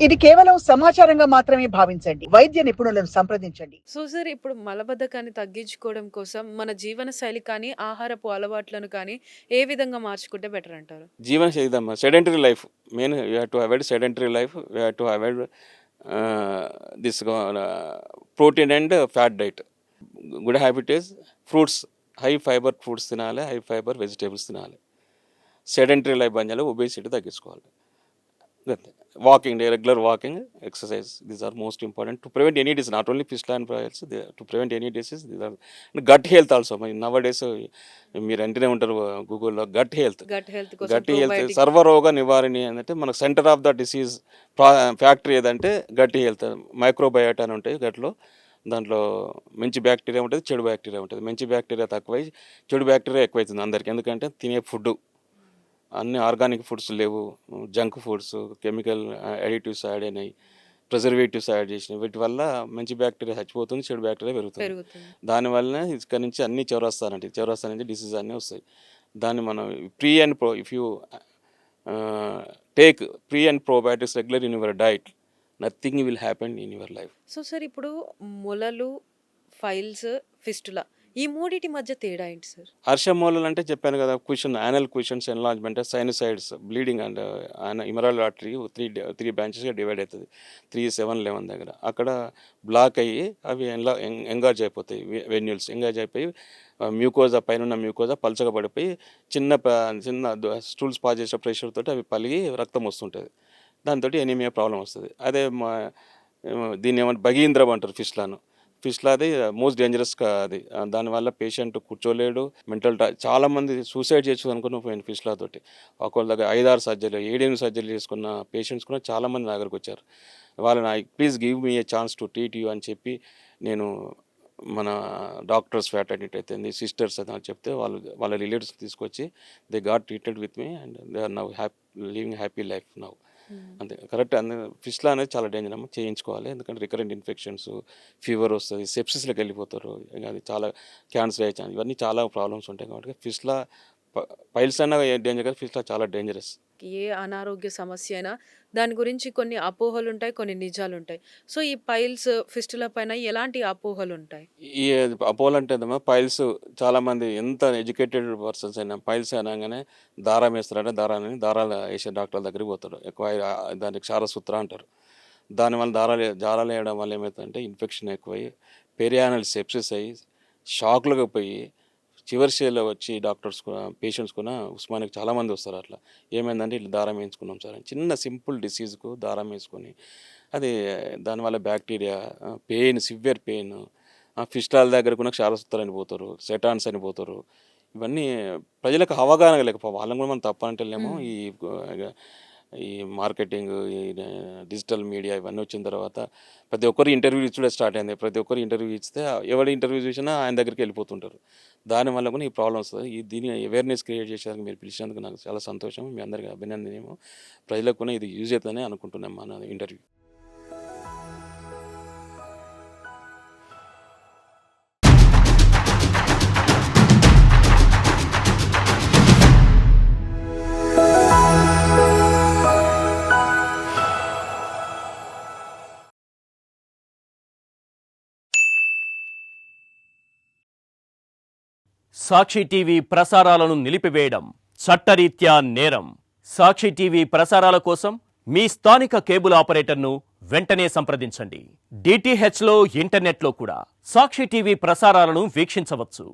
ఇది కేవలం సమాచారంగా మాత్రమే భావించండి. వైద్య నిపుణులను సంప్రదించండి. సో సార్ ఇప్పుడు మలబద్ధకాన్ని తగ్గించుకోవడం కోసం మన జీవన శైలి కానీ, ఆహారపు అలవాట్లను కానీ ఏ విధంగా మార్చుకుంటే బెటర్ అంటారు? జీవన శైలిదమ్మా sedentary life main you have to avoid sedentary life you have to avoid this protein and fat diet. Good habit is fruits, high fibre fruits తినాలి, హై ఫైబర్ వెజిటేబుల్స్ తినాలి. సెడెంటరీ లైఫ్ బంద్ చేయాలి, obesity తగ్గించుకోవాలి. Walking, regular walking, exercise, these are most important to prevent any disease, not only fist and piles, to prevent any disease. These are gut health also. Nowadays మీరు అంటేనే ఉంటారు గూగుల్లో gut health. Gut health సర్వరోగ నివారణి అంటే మనకు centre of the disease factory ఏదంటే gut health. Microbiota అని ఉంటాయి గట్లో, దాంట్లో మంచి బ్యాక్టీరియా ఉంటుంది, చెడు బ్యాక్టీరియా ఉంటుంది. మంచి బ్యాక్టీరియా తక్కువై చెడు బ్యాక్టీరియా ఎక్కువైతుంది అందరికీ. ఎందుకంటే తినే ఫుడ్ అన్ని ఆర్గానిక్ ఫుడ్స్ లేవు, junk foods, chemical additives add అయినాయి, ప్రిజర్వేటివ్స్ యాడ్ చేసినాయి. వీటి వల్ల మంచి బ్యాక్టీరియా చచ్చిపోతుంది, చెడు బ్యాక్టీరియా పెరుగుతుంది. దానివల్ల ఇక్కడ నుంచి అన్ని చౌరస్తా నుంచి డిసీజ్ అన్నీ వస్తాయి. దాన్ని మనం pre and pro, if you take pre and probiotics regular in your diet, nothing will happen in your life. So sir ఇప్పుడు మొలలు, ఫైల్స్, ఫిస్టులా ఈ మూడిటి మధ్య తేడా ఏంటి సార్? హర్షమూలలు అంటే చెప్పాను కదా, anal cushions, enlargement, sinusoids, bleeding and ఇమరాల్ ఆర్టరీ త్రీ బ్రాంచెస్గా డివైడ్ అవుతుంది 3, 7, 11 దగ్గర. అక్కడ బ్లాక్ అయ్యి అవి ఎంగార్జ్ అయిపోతాయి, వెన్యూల్స్ ఎంగార్జ్ అయిపోయి మ్యూకోజా పైన మ్యూకోజా పలచగా పడిపోయి చిన్న స్టూల్స్ పాస్ చేసే ప్రెషర్ తోటి అవి పలిగి రక్తం వస్తుంటుంది. దాంతో ఎనీమియా ప్రాబ్లం వస్తుంది. అదే దీన్ని ఏమంటే భగీంద్రం అంటారు ఫిష్లాను. ఫిష్లా అది మోస్ట్ డేంజరస్గా అది. దానివల్ల పేషెంట్ కూర్చోలేడు, చాలామంది సూసైడ్ చేయొచ్చు అనుకుని పోయింది ఫిష్లా తోటి. ఒకళ్ళ దగ్గర 5-6 సర్జరీలు, 7-8 సర్జరీలు చేసుకున్న పేషెంట్స్ కూడా చాలామంది నా దగ్గరకు వచ్చారు. వాళ్ళని please give me A chance to treat you అని చెప్పి నేను మన డాక్టర్స్ ఫ్యాటర్నిటీ అయితే సిస్టర్స్ అని చెప్తే వాళ్ళ రిలేటివ్స్ తీసుకొచ్చి they got treated with me and they are now living happy life now. అంతే కరెక్ట్. ఫిష్లా అనేది చాలా డేంజర్ అమ్మ, చేయించుకోవాలి. ఎందుకంటే రికరెంట్ ఇన్ఫెక్షన్స్, ఫీవర్ వస్తుంది, సెప్సిస్లోకి వెళ్ళిపోతారు, అది చాలా క్యాన్సర్ అయ్యే ఛాన్స్, ఇవన్నీ చాలా ప్రాబ్లమ్స్ ఉంటాయి. కాబట్టి ఫిష్లా పైల్స్ అన్న డేంజర్ కదా, ఫిష్లా చాలా డేంజరస్. ఏ అనారోగ్య సమస్య అయినా దాని గురించి కొన్ని అపోహలు ఉంటాయి, కొన్ని నిజాలు ఉంటాయి. సో ఈ పైల్స్, ఫిస్టుల పైన ఎలాంటి అపోహలు ఉంటాయి? ఈ అపోలో అంటే పైల్స్ చాలామంది ఎంత ఎడ్యుకేటెడ్ పర్సన్స్ అయినా పైల్స్ అనగానే దారం వేస్తారంటే దారాలు వేసే డాక్టర్ల దగ్గరికి పోతారు. ఎక్కువ దానికి క్షారసూత్ర అంటారు. దానివల్ల దారాలు వేయడం వల్ల ఏమవుతుందంటే ఇన్ఫెక్షన్ ఎక్కువయ్యి పెరియానల్ సెప్సిస్ అయ్యి షాక్లుగా పోయి చివరి స్టేజ్లో వచ్చి డాక్టర్స్ పేషెంట్స్ కూడా ఉస్మానియాకి చాలామంది వస్తారు. అట్లా ఏమైందంటే ఇట్లా దారం వేయించుకున్నాం సార్ అని, చిన్న సింపుల్ డిసీజ్కు దారం వేసుకొని అది దానివల్ల బ్యాక్టీరియా పెయిన్, సివియర్ పెయిన్, ఫిస్టాల దగ్గర కూడా క్షారసూత్రాలు అని పోతారు, సెటాన్స్ అని పోతారు. ఇవన్నీ ప్రజలకు అవగాహన లేకపోతే వాళ్ళని కూడా మనం తప్పంటలేమో. ఈ మార్కెటింగ్, ఈ డిజిటల్ మీడియా ఇవన్నీ వచ్చిన తర్వాత ప్రతి ఒక్కరు ఇంటర్వ్యూ ఇచ్చుడే స్టార్ట్ అయింది. ప్రతి ఒక్కరు ఇంటర్వ్యూ ఇస్తే ఎవరి ఇంటర్వ్యూ చూసినా ఆయన దగ్గరికి వెళ్ళిపోతుంటారు. దానివల్ల కూడా ఈ ప్రాబ్లమ్ వస్తుంది. దీన్ని అవేర్నెస్ క్రియేట్ చేసేందుకు మీరు పిలిచినందుకు నాకు చాలా సంతోషం. మీ అందరికీ అభినందనేమో. ప్రజలకు కూడా ఇది యూజ్ అవుతుందని అనుకుంటున్నాం మన ఇంటర్వ్యూ. సాక్షి టీవీ ప్రసారాలను నిలిపివేయడం చట్టరీత్యా నేరం. సాక్షి టీవీ ప్రసారాల కోసం మీ స్థానిక కేబుల్ ఆపరేటర్ను వెంటనే సంప్రదించండి. డిటిహెచ్లో, ఇంటర్నెట్లో కూడా సాక్షి టీవీ ప్రసారాలను వీక్షించవచ్చు.